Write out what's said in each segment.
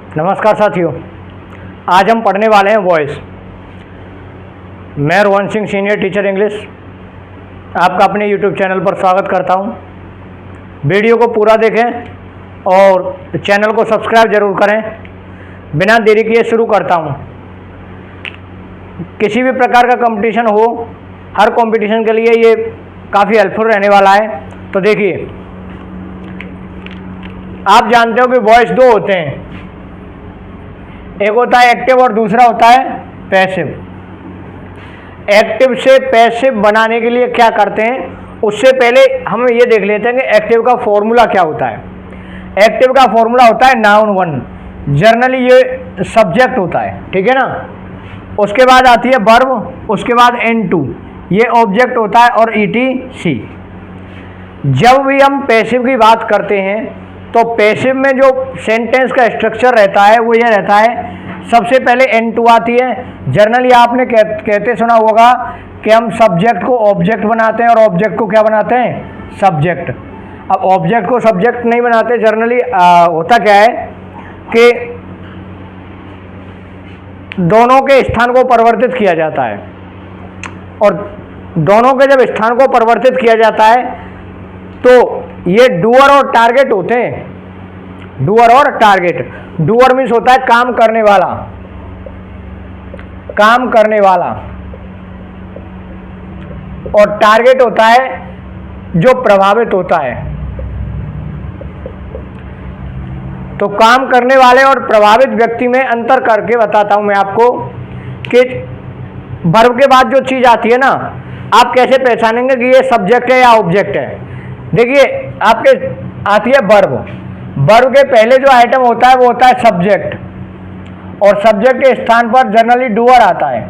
नमस्कार साथियों, आज हम पढ़ने वाले हैं वॉइस। मैं Rohan Singh, senior teacher English, आपका अपने यूट्यूब चैनल पर स्वागत करता हूं। वीडियो को पूरा देखें और चैनल को सब्सक्राइब जरूर करें। बिना देरी किए शुरू करता हूं। किसी भी प्रकार का कंपटीशन हो, हर कंपटीशन के लिए ये काफ़ी हेल्पफुल रहने वाला है। तो देखिए, आप जानते हो कि वॉइस दो होते हैं, एक होता है एक्टिव और दूसरा होता है पैसिव। एक्टिव से पैसिव बनाने के लिए क्या करते हैं, उससे पहले हम ये देख लेते हैं कि एक्टिव का फॉर्मूला क्या होता है। एक्टिव का फॉर्मूला होता है नाउन वन, जर्नली ये सब्जेक्ट होता है, ठीक है ना। उसके बाद आती है वर्ब, उसके बाद N2, ये ऑब्जेक्ट होता है, और ETC। जब भी हम पैसिव की बात करते हैं तो पैसिव में जो सेंटेंस का स्ट्रक्चर रहता है वो ये रहता है, सबसे पहले N2 आती है। जर्नली आपने कहते सुना होगा कि हम सब्जेक्ट को ऑब्जेक्ट बनाते हैं और ऑब्जेक्ट को क्या बनाते हैं, सब्जेक्ट। अब ऑब्जेक्ट को सब्जेक्ट नहीं बनाते, जर्नली होता क्या है कि दोनों के स्थान को परिवर्तित किया जाता है, और दोनों के जब स्थान को परिवर्तित किया जाता है तो ये डूअर और टारगेट होते हैं। डूअर और टारगेट, डूअर मीन्स होता है काम करने वाला, काम करने वाला, और टारगेट होता है जो प्रभावित होता है। तो काम करने वाले और प्रभावित व्यक्ति में अंतर करके बताता हूं मैं आपको कि वर्ब के बाद जो चीज आती है ना, आप कैसे पहचानेंगे कि ये सब्जेक्ट है या ऑब्जेक्ट है। देखिए, आपके आती है वर्ब। वर्ब के पहले जो आइटम होता है वो होता है सब्जेक्ट, और सब्जेक्ट के स्थान पर जनरली डूअर आता है,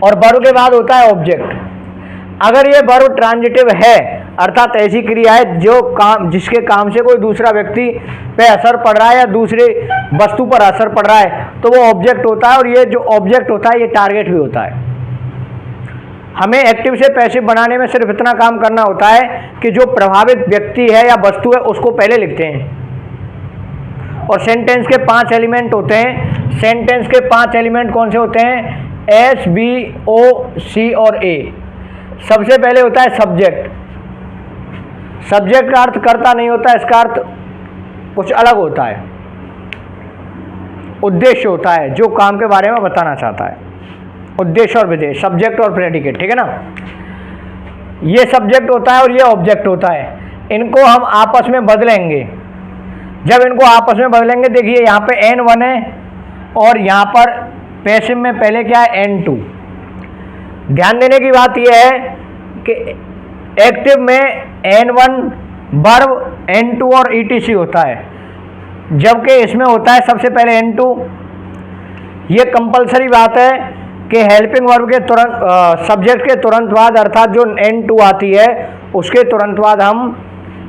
और वर्ब के बाद होता है ऑब्जेक्ट। अगर ये वर्ब ट्रांजिटिव है, अर्थात ऐसी क्रिया है जो काम, जिसके काम से कोई दूसरा व्यक्ति पे असर पड़ रहा है या दूसरे वस्तु पर असर पड़ रहा है, तो वो ऑब्जेक्ट होता है, और ये जो ऑब्जेक्ट होता है ये टारगेट भी होता है। हमें एक्टिव से पैसिव बनाने में सिर्फ इतना काम करना होता है कि जो प्रभावित व्यक्ति है या वस्तु है उसको पहले लिखते हैं। और सेंटेंस के 5 एलिमेंट होते हैं। सेंटेंस के 5 एलिमेंट कौन से होते हैं, S, B, O, C और A। सबसे पहले होता है सब्जेक्ट। सब्जेक्ट का अर्थ कर्ता नहीं होता, इसका अर्थ कुछ अलग होता है, उद्देश्य होता है, जो काम के बारे में बताना चाहता है। उद्देश्य और विधेय, सब्जेक्ट और प्रेडिकेट, ठीक है ना। ये सब्जेक्ट होता है और ये ऑब्जेक्ट होता है। इनको हम आपस में बदलेंगे। जब इनको आपस में बदलेंगे, देखिए यहाँ पे N1 है और यहाँ पर पैसिव में पहले क्या है, N2। ध्यान देने की बात यह है कि एक्टिव में N1 वर्ब, N2 और ETC होता है, जबकि इसमें होता है सबसे पहले N2। ये कंपलसरी बात है कि हेल्पिंग वर्ब के तुरंत सब्जेक्ट के तुरंत बाद, अर्थात जो N2 आती है उसके तुरंत बाद हम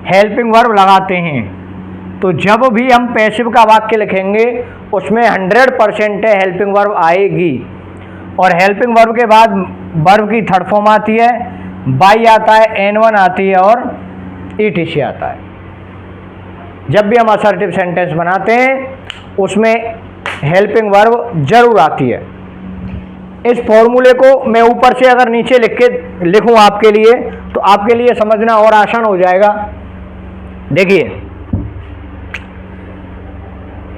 हेल्पिंग वर्ब लगाते हैं। तो जब भी हम पैसिव का वाक्य लिखेंगे उसमें 100% हेल्पिंग वर्ब आएगी, और हेल्पिंग वर्ब के बाद वर्ब की थर्ड फॉर्म आती है, बाई आता है, N1 आती है और ETC आता है। जब भी हम असर्टिव सेंटेंस बनाते हैं उसमें हेल्पिंग वर्ब जरूर आती है। इस फॉर्मूले को मैं ऊपर से अगर नीचे लिखूं आपके लिए, तो आपके लिए समझना और आसान हो जाएगा। देखिए,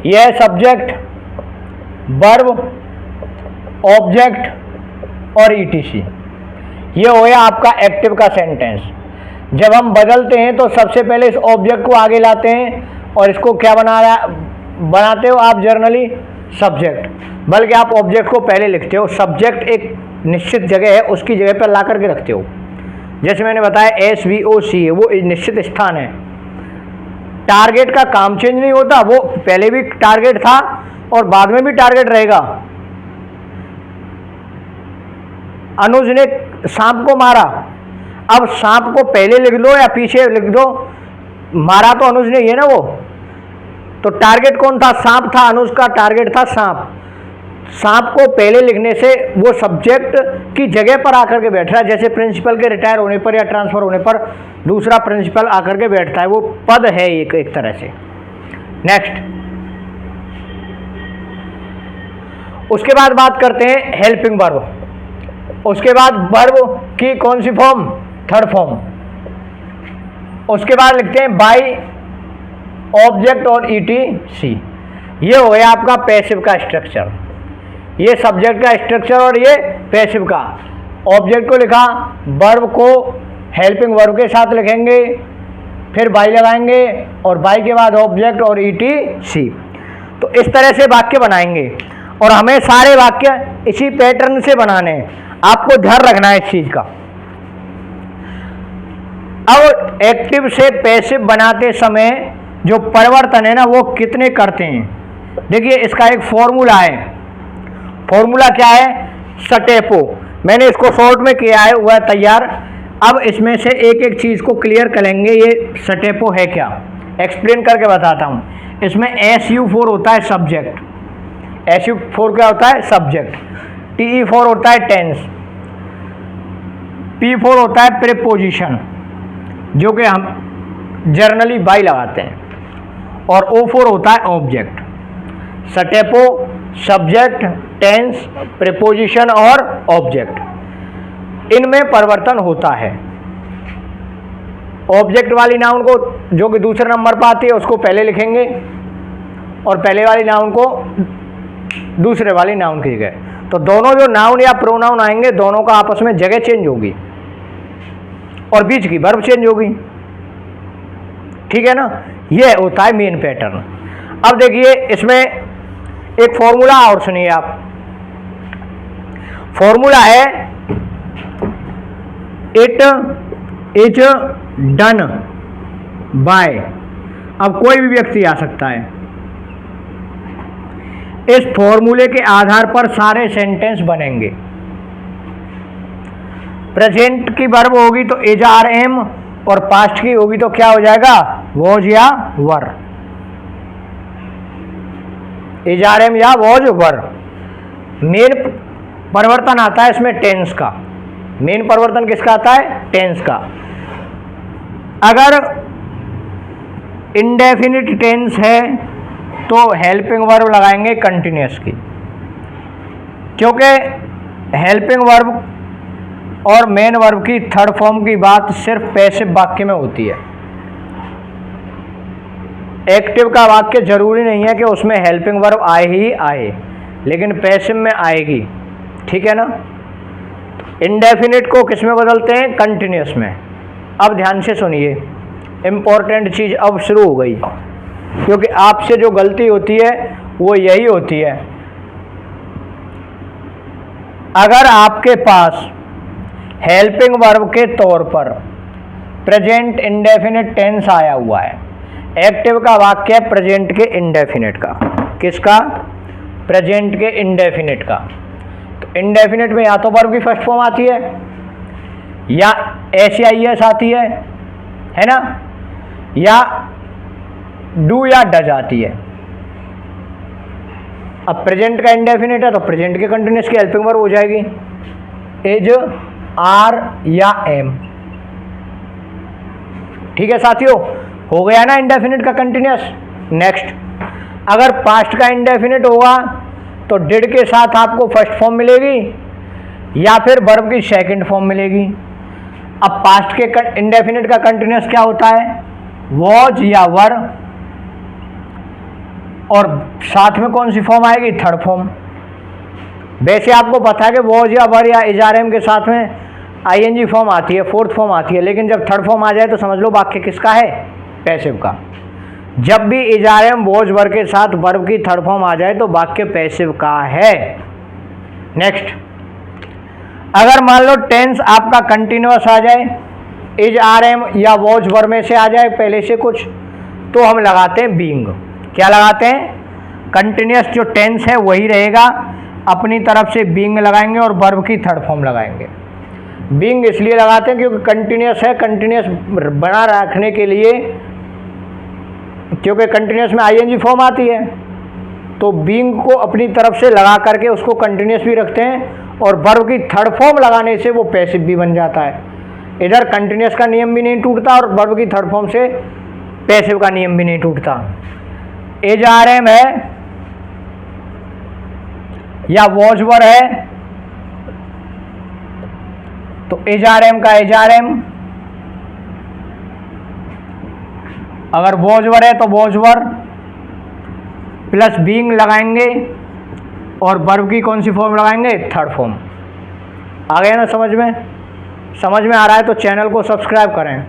यह सब्जेक्ट, वर्ब, ऑब्जेक्ट और ETC, ये हो गया आपका एक्टिव का सेंटेंस। जब हम बदलते हैं तो सबसे पहले इस ऑब्जेक्ट को आगे लाते हैं, और इसको क्या बनाते हो आप, जर्नली सब्जेक्ट, बल्कि आप ऑब्जेक्ट को पहले लिखते हो। सब्जेक्ट एक निश्चित जगह है, उसकी जगह पर ला करके रखते हो। जैसे मैंने बताया S, B, O, C है, वो एक निश्चित स्थान है। टारगेट का काम चेंज नहीं होता, वो पहले भी टारगेट था और बाद में भी टारगेट रहेगा। अनुज ने सांप को मारा, अब सांप को पहले लिख दो या पीछे लिख दो, मारा तो अनुज ने ही है ना वो। तो टारगेट कौन था, सांप था, अनुज का टारगेट था सांप। सांप को पहले लिखने से वो सब्जेक्ट की जगह पर आकर के बैठ रहा है। जैसे प्रिंसिपल के रिटायर होने पर या ट्रांसफर होने पर दूसरा प्रिंसिपल आकर के बैठता है, वो पद है एक तरह से। नेक्स्ट, उसके बाद बात करते हैं हेल्पिंग वर्ब। उसके बाद वर्ब की कौन सी फॉर्म? Third form. उसके बाद लिखते हैं बाय ऑब्जेक्ट और ईटीसी। ये हो गया आपका पैसिव का स्ट्रक्चर, ये सब्जेक्ट का स्ट्रक्चर और ये पैसिव का। ऑब्जेक्ट को लिखा, वर्ब को हेल्पिंग वर्ब के साथ लिखेंगे, फिर बाय लगाएंगे और बाय के बाद ऑब्जेक्ट और ईटीसी। तो इस तरह से वाक्य बनाएंगे और हमें सारे वाक्य इसी पैटर्न से बनाने हैं। आपको ध्यान रखना है इस चीज का। अब एक्टिव से पैसिव बनाते समय जो परिवर्तन है ना वो कितने करते हैं, देखिए इसका एक फॉर्मूला है। फॉर्मूला क्या है? सटेपो। मैंने इसको शॉर्ट में किया है, हुआ तैयार। अब इसमें से एक एक चीज को क्लियर करेंगे, ये सटेपो है क्या, एक्सप्लेन करके बताता हूं। इसमें SU4 होता है सब्जेक्ट, SU4 क्या होता है? सब्जेक्ट। TE4 होता है टेंस, P4 होता है प्रीपोजिशन जो कि हम जर्नली बाय लगाते हैं, और O4 होता है ऑब्जेक्ट। सटेपो सब्जेक्ट, टेंस, प्रीपोजिशन और ऑब्जेक्ट, इनमें परिवर्तन होता है। ऑब्जेक्ट वाली नाउन को जो कि दूसरे नंबर पर आती है उसको पहले लिखेंगे और पहले वाली नाउन को दूसरे वाली नाउन की जगह। तो दोनों जो नाउन या प्रोनाउन आएंगे दोनों का आपस में जगह चेंज होगी और बीच की वर्ब चेंज होगी, ठीक है ना। यह होता है मेन पैटर्न। अब देखिए इसमें एक फॉर्मूला और सुनिए आप। फॉर्मूला है इट इज डन बाय। अब कोई भी व्यक्ति आ सकता है। इस फॉर्मूले के आधार पर सारे सेंटेंस बनेंगे। प्रेजेंट की वर्ब होगी तो इज आर एम, और पास्ट की होगी तो क्या हो जाएगा? वॉज या वर। इज आर एम या वॉज वर। मेन परिवर्तन आता है इसमें टेंस का। मेन परिवर्तन किसका आता है? टेंस का। अगर इंडेफिनिट टेंस है तो हेल्पिंग वर्ब लगाएंगे कंटिन्यूअस की, क्योंकि हेल्पिंग वर्ब और मेन वर्ब की थर्ड फॉर्म की बात सिर्फ पैसिव वाक्य में होती है। एक्टिव का वाक्य जरूरी नहीं है कि उसमें हेल्पिंग वर्ब आए ही आए, लेकिन पैसिव में आएगी, ठीक है ना। इंडेफिनिट को किस में बदलते हैं? कंटिन्यूअस में। अब ध्यान से सुनिए, इम्पोर्टेंट चीज अब शुरू हो गई, क्योंकि आपसे जो गलती होती है वो यही होती है। अगर आपके पास हेल्पिंग वर्ब के तौर पर प्रेजेंट इंडेफिनिट टेंस आया हुआ है, एक्टिव का वाक्य है प्रेजेंट के इंडेफिनिट का। किसका? प्रेजेंट के इंडेफिनिट का। तो इंडेफिनिट में या तो वर्ब की फर्स्ट फॉर्म आती है या SIS आती है ना, या डू या डज आती है। अब प्रेजेंट का इंडेफिनिट है तो प्रेजेंट के कंटिन्यूअस की हेल्पिंग वर्ब हो जाएगी इज, आर या एम, ठीक है साथियों। हो गया ना इंडेफिनिट का कंटिन्यूअस। नेक्स्ट, अगर पास्ट का इंडेफिनिट होगा तो डिड के साथ आपको फर्स्ट फॉर्म मिलेगी या फिर वर्ब की सेकंड फॉर्म मिलेगी। अब पास्ट के इंडेफिनिट का कंटिन्यूअस क्या होता है? वॉज या वर, और साथ में कौन सी फॉर्म आएगी? Third form. वैसे आपको पता है कि वॉज या वर या इजारएम के साथ में ING फॉर्म आती है, फोर्थ फॉर्म आती है, लेकिन जब थर्ड फॉर्म आ जाए तो समझ लो वाक्य किसका है? पैसिव का। जब भी इजारएम वॉज वर के साथ वर्ब की थर्ड फॉर्म आ जाए तो वाक्य पैसिव का है। नेक्स्ट, अगर मान लो टेंस आपका कंटिन्यूअस आ जाए, इज आर एम या वॉज वर में से आ जाए पहले से कुछ, तो हम लगाते हैं बीइंग। क्या लगाते हैं? कंटिन्यूअस जो टेंस है वही रहेगा, अपनी तरफ से बीइंग लगाएंगे और वर्ब की थर्ड फॉर्म लगाएंगे। बीइंग इसलिए लगाते हैं क्योंकि कंटिन्यूअस है, कंटिन्यूअस बना रखने के लिए, क्योंकि कंटिन्यूअस में ING फॉर्म आती है, तो बीइंग को अपनी तरफ से लगा करके उसको कंटिन्यूअस भी रखते हैं और वर्ब की थर्ड फॉर्म लगाने से वो पैसिव भी बन जाता है। इधर कंटिन्यूअस का नियम भी नहीं टूटता और वर्ब की थर्ड फॉर्म से पैसिव का नियम भी नहीं टूटता। इज आर एम है, या वॉज वर है तो इज आर एम का इज आर एम, अगर वॉज वर है तो वॉज वर प्लस बीइंग लगाएंगे और वर्ब की कौन सी फॉर्म लगाएंगे, थर्ड फॉर्म। आ गया ना समझ में? समझ में आ रहा है तो चैनल को सब्सक्राइब करें।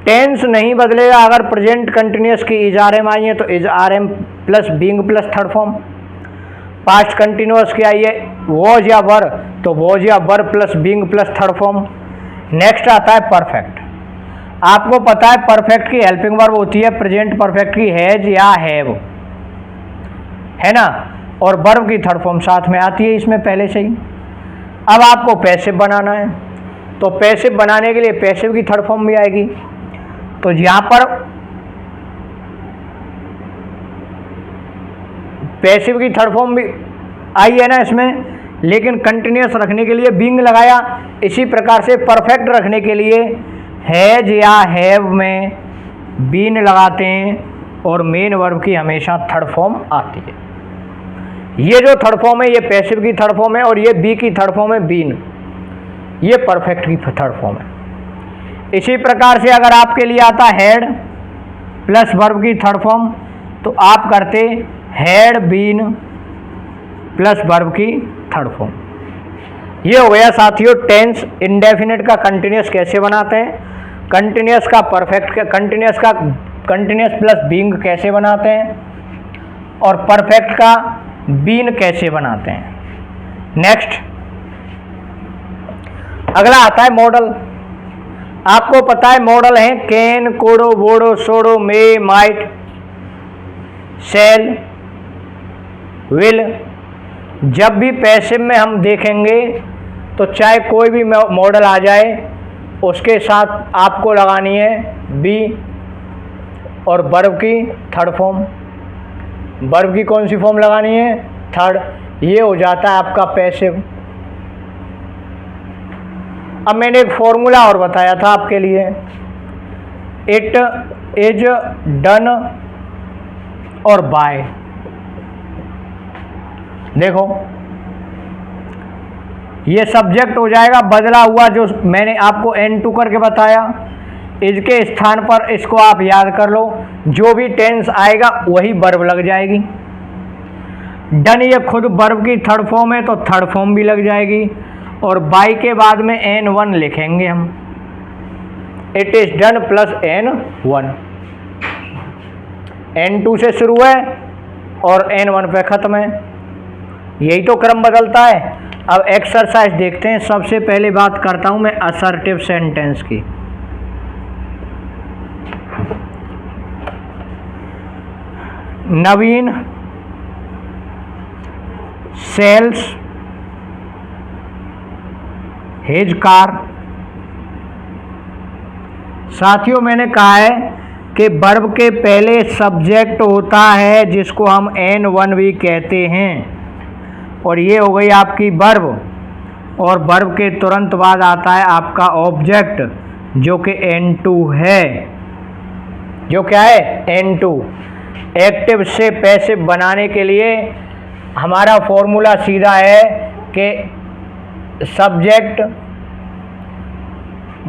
टेंस नहीं बदलेगा, अगर प्रेजेंट कंटिन्यूस की इज आर एम आई है तो is are am plus being plus third form. Past continuous की आई है वॉज या वर तो वॉज या were plus being plus third form. Next आता है परफेक्ट। आपको पता है परफेक्ट की हेल्पिंग वर्ब होती है प्रेजेंट परफेक्ट की हैज या हैव, है ना, और वर्ब की थर्ड फॉर्म साथ में आती है इसमें पहले से ही। अब आपको पैसिव बनाना है तो पैसिव बनाने के लिए पैसिव की थर्ड फॉर्म भी आएगी। तो यहां पर पैसिव की थर्ड फॉर्म भी आई है ना इसमें, लेकिन कंटिन्यूस रखने के लिए बीइंग लगाया। इसी प्रकार से परफेक्ट रखने के लिए हैज या हैव में बीन लगाते हैं और मेन वर्ब की हमेशा थर्ड फॉर्म आती है। ये जो थर्ड फॉर्म है ये पैसिव की थर्ड फॉर्म है और ये बी की थर्ड फॉर्म है बीन, ये परफेक्ट की थर्ड फॉर्म है। इसी प्रकार से अगर आपके लिए आता हैड प्लस वर्ब की थर्ड फॉर्म तो आप करते हैड बीन प्लस वर्ब की थर्ड फॉर्म। ये हो गया साथियों टेंस। इंडेफिनिट का कंटिन्यूस कैसे बनाते हैं, कंटिन्यूस का परफेक्ट का कंटिन्यूस प्लस बीइंग कैसे बनाते हैं और परफेक्ट का बीन कैसे बनाते हैं। नेक्स्ट अगला आता है मॉडल। आपको पता है मॉडल है can, could, would, should, may, might, shall, will. जब भी पैसिव में हम देखेंगे तो चाहे कोई भी मॉडल आ जाए उसके साथ आपको लगानी है बी और वर्ब की थर्ड फॉर्म। वर्ब की कौन सी फॉर्म लगानी है, थर्ड। ये हो जाता है आपका पैसिव। अब मैंने एक फॉर्मूला और बताया था आपके लिए, इट इज डन और बाय। देखो ये सब्जेक्ट हो जाएगा बदला हुआ, जो मैंने आपको N2 करके बताया। इसके स्थान पर इसको आप याद कर लो, जो भी टेंस आएगा वही वर्ब लग जाएगी। डन ये खुद वर्ब की थर्ड फॉर्म है तो थर्ड फॉर्म भी लग जाएगी और बाई के बाद में N1 लिखेंगे हम। It is done plus N1। N2 से शुरू है और N1 पे ख़त्म है, यही तो क्रम बदलता है। अब एक्सरसाइज देखते हैं। सबसे पहले बात करता हूं मैं असर्टिव सेंटेंस की। नवीन सेल्स हिज कार। साथियों मैंने कहा है कि वर्ब के पहले सब्जेक्ट होता है जिसको हम N1 भी कहते हैं और ये हो गई आपकी वर्ब, और वर्ब के तुरंत बाद आता है आपका ऑब्जेक्ट जो कि N2 है। जो क्या है, N2। एक्टिव से पैसिव बनाने के लिए हमारा फॉर्मूला सीधा है कि सब्जेक्ट,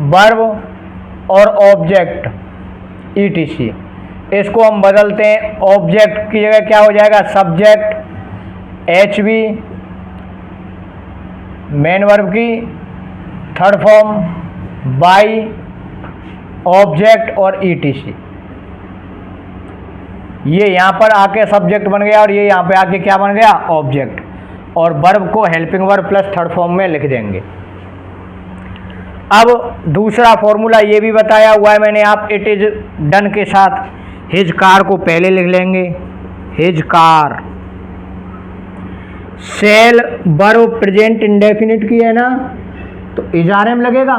वर्ब और ऑब्जेक्ट ETC। इसको हम बदलते हैं, ऑब्जेक्ट की जगह क्या हो जाएगा, सब्जेक्ट HV, मेन वर्ब की थर्ड फॉर्म बाई, ऑब्जेक्ट और ETC। ये यहाँ पर आके सब्जेक्ट बन गया और ये यहाँ पे आके क्या बन गया, ऑब्जेक्ट। और वर्ब को helping verb plus third form में लिख देंगे। अब दूसरा फॉर्मूला ये भी बताया हुआ है मैंने, आप इट इज डन के साथ हिज कार को पहले लिख लेंगे, his car. Sell verb present indefinite की है ना, तो इज आर एम लगेगा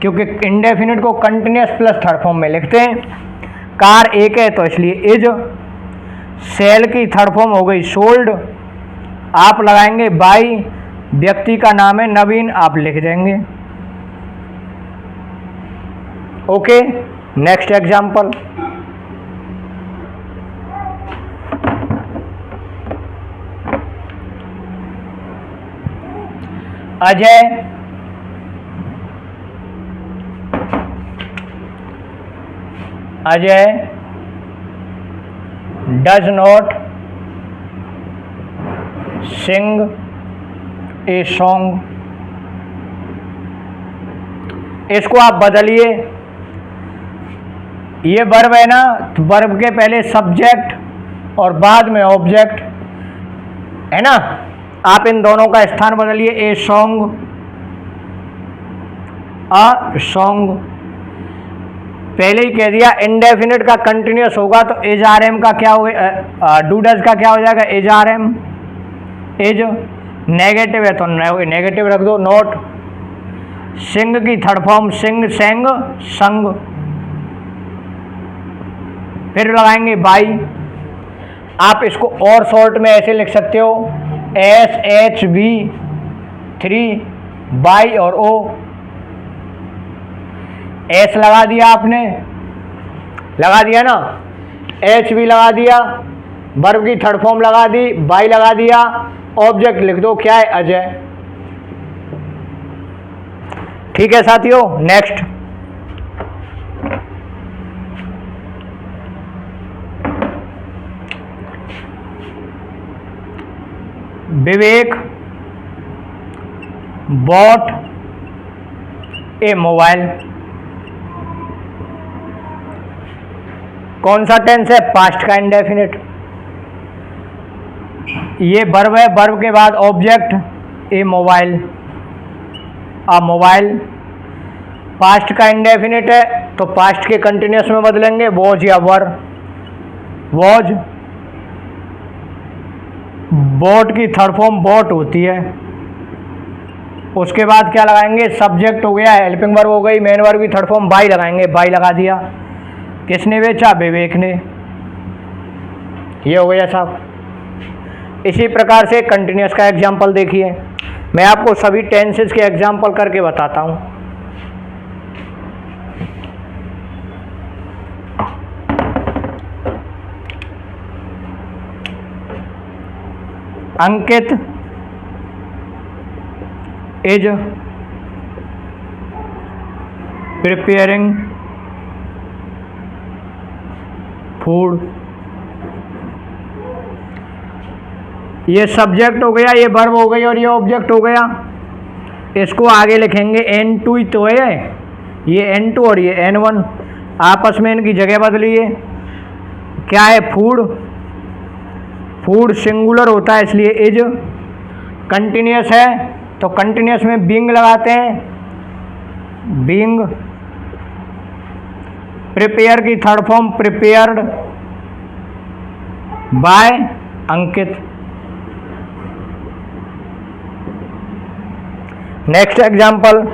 क्योंकि इंडेफिनिट को कंटिन्यूस प्लस थर्ड फॉर्म में लिखते हैं। कार एक है तो इसलिए इज। सेल की थर्ड फॉर्म हो गई सोल्ड, आप लगाएंगे बाई। व्यक्ति का नाम है नवीन, आप लिख देंगे। Okay, next example. Ajay does not sing a song. इसको आप बदलिए, ये वर्ब है ना, तो वर्ब के पहले सब्जेक्ट और बाद में ऑब्जेक्ट है ना। आप इन दोनों का स्थान बदलिए, ए सॉन्ग, अ सॉन्ग। पहले ही कह दिया इंडेफिनिट का कंटिन्यूस होगा तो एज आर एम का क्या होगा, डू डज का क्या हो जाएगा, is are am. Is negative है तो नेगेटिव रख दो, नोट। सिंग की थर्ड फॉर्म सिंग, सेंग, संग। फिर लगाएंगे बाई। आप इसको और शॉर्ट में ऐसे लिख सकते हो, एस एच बी 3 बाई और ओ। एस लगा दिया आपने, लगा दिया ना, एच भी लगा दिया, वर्ब की थर्ड फॉर्म लगा दी, बाई लगा दिया, ऑब्जेक्ट लिख दो, क्या है, अजय। ठीक है साथियों, नेक्स्ट। विवेक बॉट ए मोबाइल। कौन सा टेंस है, पास्ट का इंडेफिनिट। ये वर्ब है, वर्ब के बाद object A mobile, uh mobile. Past का इंडेफिनिट है तो पास्ट के कंटिन्यूस में बदलेंगे, वॉज या वर। वॉज। बॉट की थर्ड फॉर्म बॉट होती है। उसके बाद क्या लगाएंगे, सब्जेक्ट हो गया, हेल्पिंग वर्ब हो गई, मेन वर्ब की थर्ड फॉर्म बाई लगाएंगे, बाई लगा दिया। किसने बेचा, विवेक ने। ये हो गया साहब। इसी प्रकार से कंटिन्यूस का एग्जाम्पल देखिए, मैं आपको सभी टेंसेस के एग्जाम्पल करके बताता हूँ। अंकित इज प्रिपेयरिंग फूड। ये सब्जेक्ट हो गया, ये वर्ब हो गई और ये ऑब्जेक्ट हो गया। इसको आगे लिखेंगे N2 तो है, ये N2 और ये N1, आपस में इनकी जगह बदलिए। क्या है, फूड। फूड सिंगुलर होता है इसलिए इज। कंटिन्यूस है तो कंटिन्यूस में बीइंग लगाते हैं, बीइंग। प्रिपेयर की third form prepared by Ankit. Next example,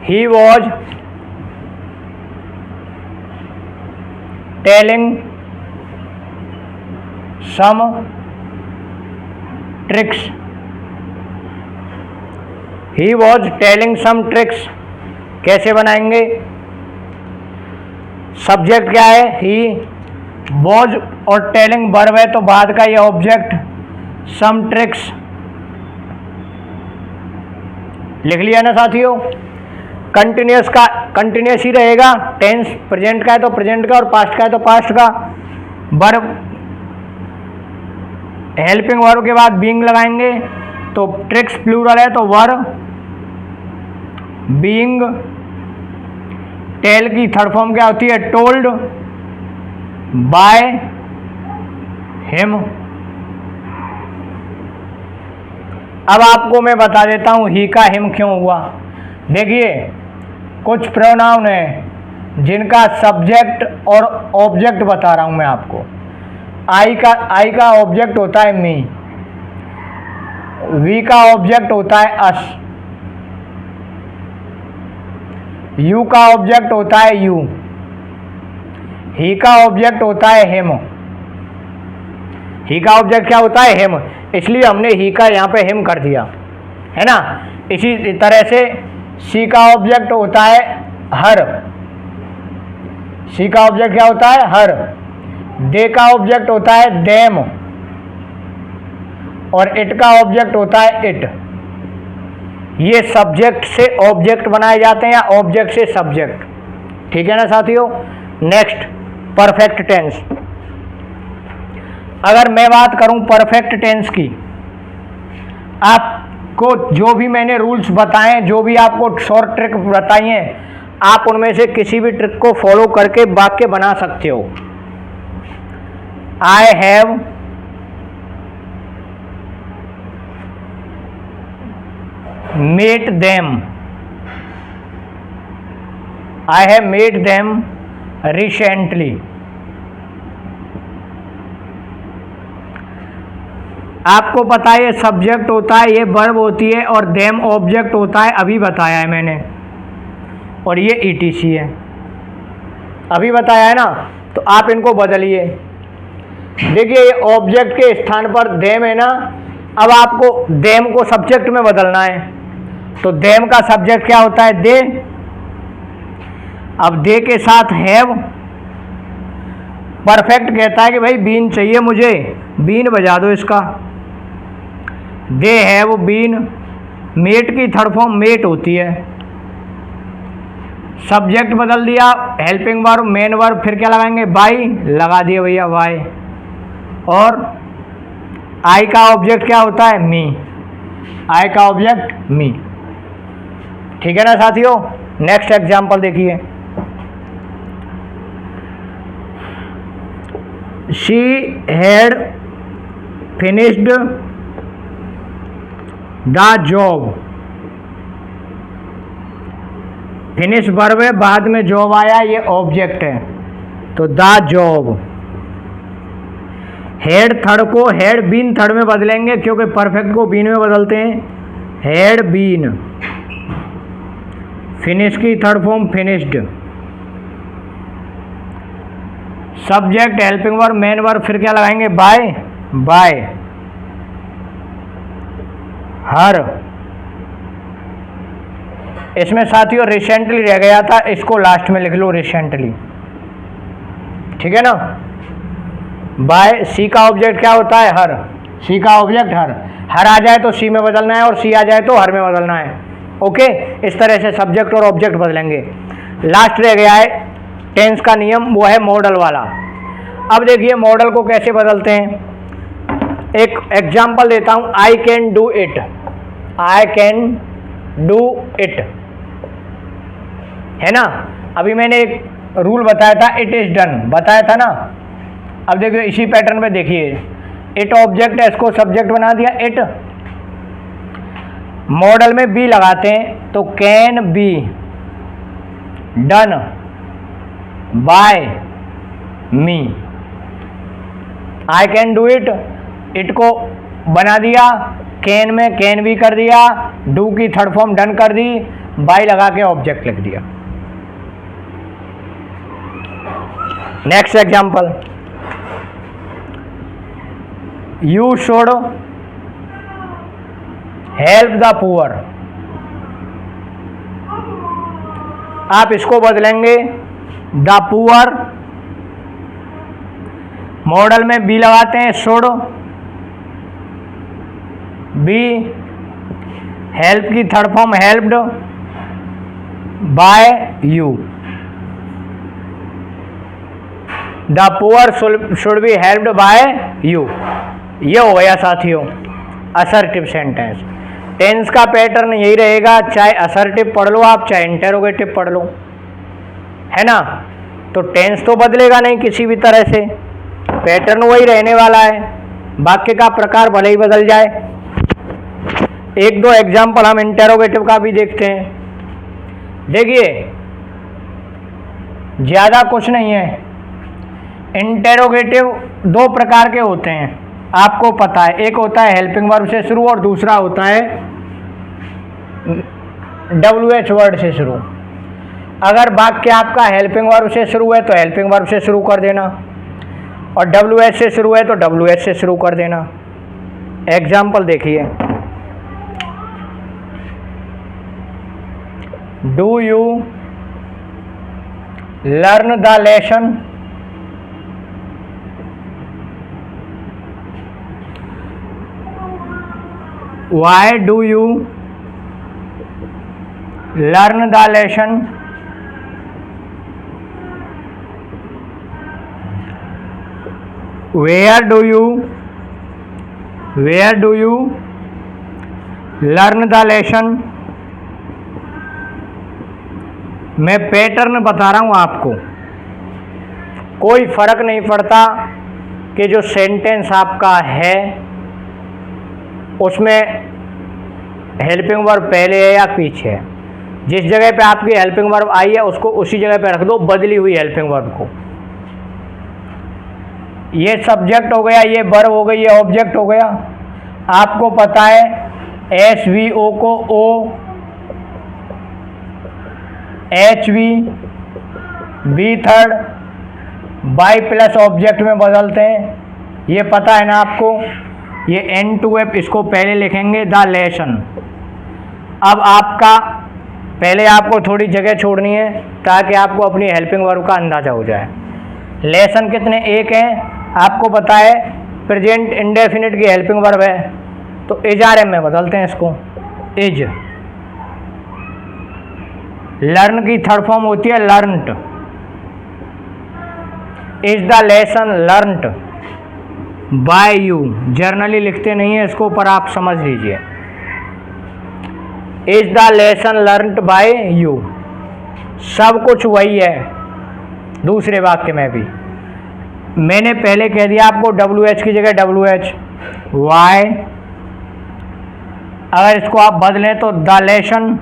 he was telling some tricks। he was telling some tricks कैसे बनाएंगे, सब्जेक्ट क्या है, ही। was और टेलिंग वर्ब है तो बाद का ये ऑब्जेक्ट, सम ट्रिक्स। लिख लिया ना साथियों। कंटिन्यूस का कंटिन्यूस ही रहेगा, टेंस प्रेजेंट का है तो प्रेजेंट का और पास्ट का है तो पास्ट का। वर्ब हेल्पिंग वर्ब के बाद बीइंग लगाएंगे तो ट्रिक्स प्लूरल है तो वर बीइंग। टेल की थर्ड फॉर्म क्या होती है, टोल्ड बाय हिम। अब आपको मैं बता देता हूं ही का हिम क्यों हुआ। देखिए, कुछ प्रोनाउन है जिनका सब्जेक्ट और ऑब्जेक्ट बता रहा हूं मैं आपको। आई का ऑब्जेक्ट होता है मी, वी का ऑब्जेक्ट होता है अस, यू का ऑब्जेक्ट होता है यू, ही का ऑब्जेक्ट होता है हिम। ही का ऑब्जेक्ट क्या होता है, हिम, इसलिए हमने ही का यहाँ पे हिम कर दिया, है ना। इसी तरह से सी का ऑब्जेक्ट होता है हर, सी का ऑब्जेक्ट क्या होता है? हर। दे का ऑब्जेक्ट होता है देम, और इट का ऑब्जेक्ट होता है इट। ये सब्जेक्ट से ऑब्जेक्ट बनाए जाते हैं या ऑब्जेक्ट से सब्जेक्ट, ठीक है ना साथियों। Next, perfect tense. अगर मैं बात करूं परफेक्ट टेंस की, आपको जो भी मैंने रूल्स बताए, जो भी आपको शॉर्ट ट्रिक बताई हैं, आप उनमें से किसी भी ट्रिक को फॉलो करके वाक्य बना सकते हो। I have met them, I have met them recently. आपको पता है ये सब्जेक्ट होता है, ये वर्ब होती है, और देम ऑब्जेक्ट होता है, अभी बताया है मैंने, और ये ईटीसी है, अभी बताया है ना। तो आप इनको बदलिए। देखिए ये ऑब्जेक्ट के स्थान पर देम है ना, अब आपको देम को सब्जेक्ट में बदलना है। तो देम का सब्जेक्ट क्या होता है? दे। अब दे के साथ हैव, परफेक्ट कहता है कि भाई बीन चाहिए मुझे, बीन बजा दो इसका। दे हैव बीन, मेट की थर्ड फॉर्म मेट होती है। सब्जेक्ट बदल दिया, हेल्पिंग वर्ब, मेन वर्ब, फिर क्या लगाएंगे? बाई, लगा दिए भैया वाई। और आई का ऑब्जेक्ट क्या होता है? मी। आई का ऑब्जेक्ट मी, ठीक है ना साथियों। नेक्स्ट एग्जांपल देखिए। She had finished the job. Finish verb है, बाद में जॉब आया, ये ऑब्जेक्ट है, तो द जॉब। हेड थर्ड को हेड बीन थर्ड में बदलेंगे, क्योंकि परफेक्ट को बीन में बदलते हैं। हेड बीन, फिनिश की third form finished. Subject, helping verb, main verb, फिर क्या लगाएंगे? बाय। बाय हर। इसमें साथियों रिसेंटली रह गया था, इसको लास्ट में लिख लो रिसेंटली, ठीक है ना। बाय, सी का ऑब्जेक्ट क्या होता है? हर। सी का ऑब्जेक्ट हर। हर आ जाए तो सी में बदलना है, और सी आ जाए तो हर में बदलना है। ओके, इस तरह से सब्जेक्ट और ऑब्जेक्ट बदलेंगे। लास्ट रह गया है टेंस का नियम, वो है मॉडल वाला। अब देखिए मॉडल को कैसे बदलते हैं। एक एग्जाम्पल देता हूं, I can do it. I can do it, है ना। अभी मैंने एक रूल बताया था, इट इज डन बताया था ना। अब देखिए इसी पैटर्न में देखिए, इट ऑब्जेक्ट है, इसको सब्जेक्ट बना दिया इट। मॉडल में बी लगाते हैं, तो can be done by me. I can do it, it को बना दिया, कैन में कैन भी कर दिया, डू की थर्ड फॉर्म डन कर दी, बाय लगा के ऑब्जेक्ट लिख दिया। Next example, you should help the poor. आप इसको बदलेंगे, द पुअर, मॉडल में बी लगाते हैं, शुड बी, हेल्प की third form helped bye you. The poor should be helped bye you. ये हो गया साथियों असर्टिव सेंटेंस। टेंस का पैटर्न यही रहेगा, चाहे असर्टिव पढ़ लो आप, चाहे इंटेरोगेटिव पढ़ लो, है ना। तो टेंस तो बदलेगा नहीं किसी भी तरह से, पैटर्न वही रहने वाला है, वाक्य का प्रकार भले ही बदल जाए। एक दो एग्जाम्पल हम इंटेरोगेटिव का भी देखते हैं। देखिए ज़्यादा कुछ नहीं है, इंटेरोगेटिव दो प्रकार के होते हैं, आपको पता है। एक होता है हेल्पिंग वर्ब से शुरू, और दूसरा होता है WH वर्ड से शुरू। अगर वाक्य आपका हेल्पिंग वर्ब से शुरू है तो हेल्पिंग वर्ब से शुरू कर देना, और WH से शुरू है तो WH से शुरू कर देना। एग्जाम्पल देखिए, do you learn the lesson, why do you learn the lesson, where do you learn the lesson. मैं पैटर्न बता रहा हूँ आपको, कोई फर्क नहीं पड़ता कि जो सेंटेंस आपका है उसमें हेल्पिंग वर्ब पहले है या पीछे है। जिस जगह पे आपकी हेल्पिंग वर्ब आई है उसको उसी जगह पे रख दो, बदली हुई हेल्पिंग वर्ब को। ये सब्जेक्ट हो गया, ये वर्ब हो गई, ये ऑब्जेक्ट हो गया। आपको पता है SVO को O, HV be third by plus object में बदलते हैं, ये पता है ना आपको। ये N2F इसको पहले लिखेंगे द लेसन। अब आपका पहले आपको थोड़ी जगह छोड़नी है ताकि आपको अपनी हेल्पिंग वर्ब का अंदाज़ा हो जाए। लेसन कितने, एक हैं। आपको पता है प्रेजेंट इंडेफिनिट की हेल्पिंग वर्ब है तो इज आर एम में बदलते हैं इसको, इज। लर्न की थर्ड फॉर्म होती है learnt. Is the lesson learnt by you. Generally लिखते नहीं है इसको, पर आप समझ लीजिए। Is the lesson learnt by you, सब कुछ वही है। दूसरे वाक्य में भी मैंने पहले कह दिया आपको WH की जगह WH, वाई। अगर इसको आप बदलें तो द लेसन,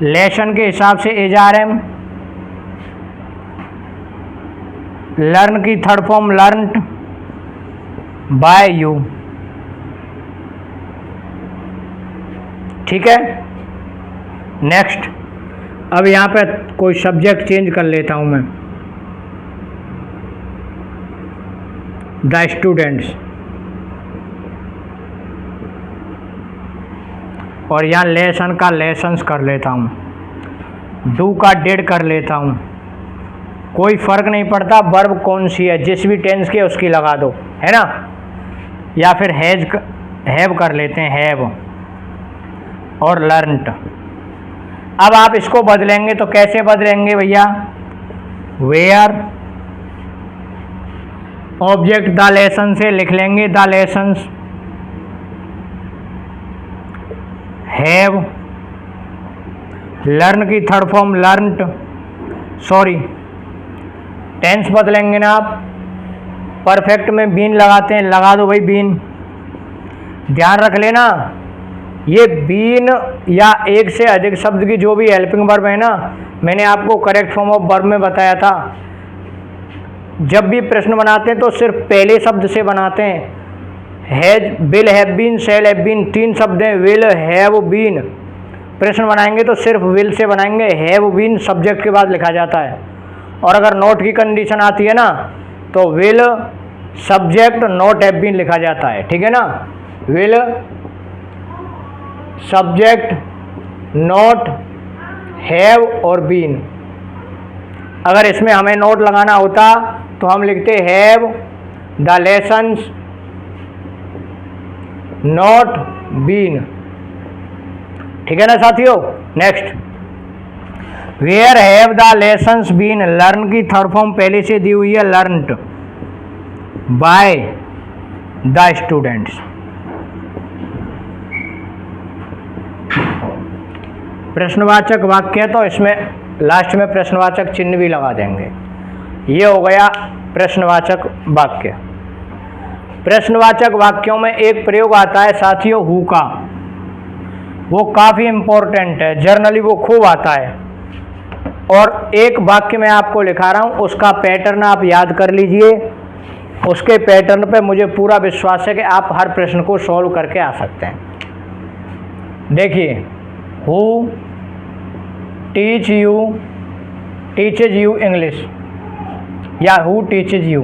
लेसन के हिसाब से HRM। लर्न की third form learned by you, ठीक है। नेक्स्ट, अब यहाँ पे कोई सब्जेक्ट चेंज कर लेता हूँ मैं, द स्टूडेंट्स, और यहाँ लेसन का लेसन्स कर लेता हूँ, डू का डिड कर लेता हूँ। कोई फ़र्क नहीं पड़ता वर्ब कौन सी है, जिस भी टेंस की है उसकी लगा दो, है ना। या फिर हैव कर लेते हैं, हैव और लर्नट। अब आप इसको बदलेंगे तो कैसे बदलेंगे भैया, वेयर ऑब्जेक्ट द लेसन से लिख लेंगे द लेसन्स, हैव लर्न की थर्ड फॉर्म लर्नट, सॉरी टेंस बदलेंगे ना आप, परफेक्ट में बीन लगाते हैं, लगा दो भाई बीन। ध्यान रख लेना ये बीन या एक से अधिक शब्द की जो भी हेल्पिंग वर्ब है ना, मैंने आपको करेक्ट फॉर्म ऑफ वर्ब में बताया था। जब भी प्रश्न बनाते हैं तो सिर्फ पहले शब्द से बनाते हैं। Has, will have been, shall have been, तीन शब्द हैं, विल हैव बीन। प्रश्न बनाएंगे तो सिर्फ विल से बनाएंगे, हैव बीन सब्जेक्ट के बाद लिखा जाता है। और अगर नोट की कंडीशन आती है ना तो will subject not have been लिखा जाता है, ठीक है ना। विल सब्जेक्ट नॉट हैव और बीन। अगर इसमें हमें नोट लगाना होता तो हम लिखते have the lessons not been, ठीक है ना साथियों। Next, where have the lessons been, learn की थर्ड फॉर्म पहले से दी हुई है लर्नड बाय द स्टूडेंट्स। प्रश्नवाचक वाक्य तो इसमें लास्ट में प्रश्नवाचक चिन्ह भी लगा देंगे। ये हो गया प्रश्नवाचक वाक्य। प्रश्नवाचक वाक्यों में एक प्रयोग आता है साथियों हु का, वो काफ़ी इम्पोर्टेंट है, जर्नली वो खूब आता है। और एक वाक्य मैं आपको लिखा रहा हूँ, उसका पैटर्न आप याद कर लीजिए। उसके पैटर्न पे मुझे पूरा विश्वास है कि आप हर प्रश्न को सॉल्व करके आ सकते हैं। देखिए, हु टीचेज यू इंग्लिश या हु टीचेज यू,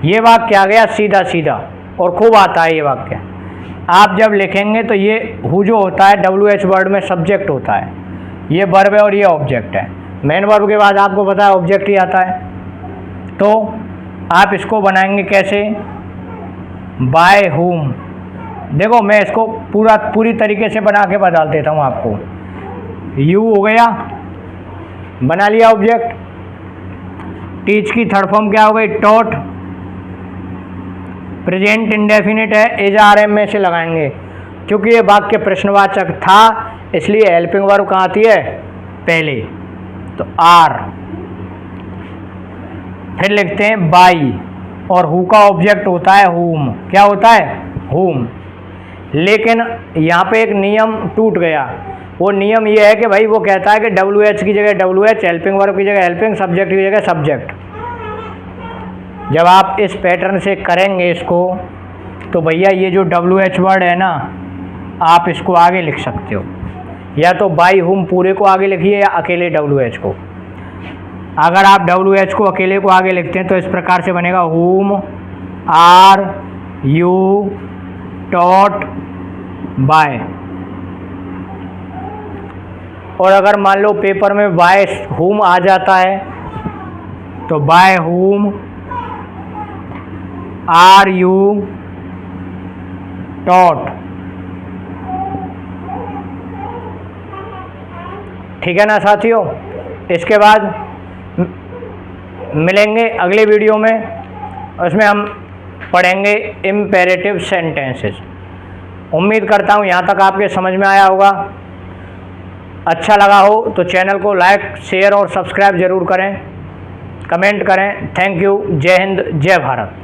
ये वाक्य आ गया सीधा सीधा और खूब आता है ये वाक्य। आप जब लिखेंगे तो ये हु जो होता है WH वर्ड में सब्जेक्ट होता है, ये वर्ब है और ये ऑब्जेक्ट है। मेन वर्ब के बाद आपको पता है ऑब्जेक्ट ही आता है। तो आप इसको बनाएंगे कैसे, बाय हुम। देखो मैं इसको पूरी तरीके से बना के बता देता हूँ आपको। यू हो गया, बना लिया ऑब्जेक्ट। टीच की थर्ड फॉर्म क्या हो गई, टॉट। प्रेजेंट इंडेफिनिट है, इज आर एम में से लगाएंगे क्योंकि ये वाक्य प्रश्नवाचक था, इसलिए हेल्पिंग वर्ब कहाँ आती है, पहले, तो आर। फिर लिखते हैं बाई, और हु का ऑब्जेक्ट होता है हुम। क्या होता है, हुम। लेकिन यहाँ पे एक नियम टूट गया। वो नियम ये है कि भाई वो कहता है कि डब्ल्यू एच की जगह डब्ल्यू एच, हेल्पिंग वर्ब की जगह हेल्पिंग, सब्जेक्ट की जगह सब्जेक्ट। जब आप इस पैटर्न से करेंगे इसको तो भैया ये जो डब्ल्यू एच वर्ड है ना, आप इसको आगे लिख सकते हो, या तो बाई हुम पूरे को आगे लिखिए या अकेले डब्ल्यू एच को। अगर आप डब्ल्यू एच को अकेले को आगे लिखते हैं तो इस प्रकार से बनेगा हुम आर यू टॉट बाय। और अगर मान लो पेपर में बाय हुम आ जाता है तो by whom are you taught. ठीक है ना साथियों। इसके बाद मिलेंगे अगले वीडियो में, उसमें हम पढ़ेंगे इम्पेरेटिव सेंटेंसेस। उम्मीद करता हूँ यहाँ तक आपके समझ में आया होगा। अच्छा लगा हो तो चैनल को लाइक शेयर और सब्सक्राइब ज़रूर करें, कमेंट करें। Thank you. जय हिंद, जय भारत।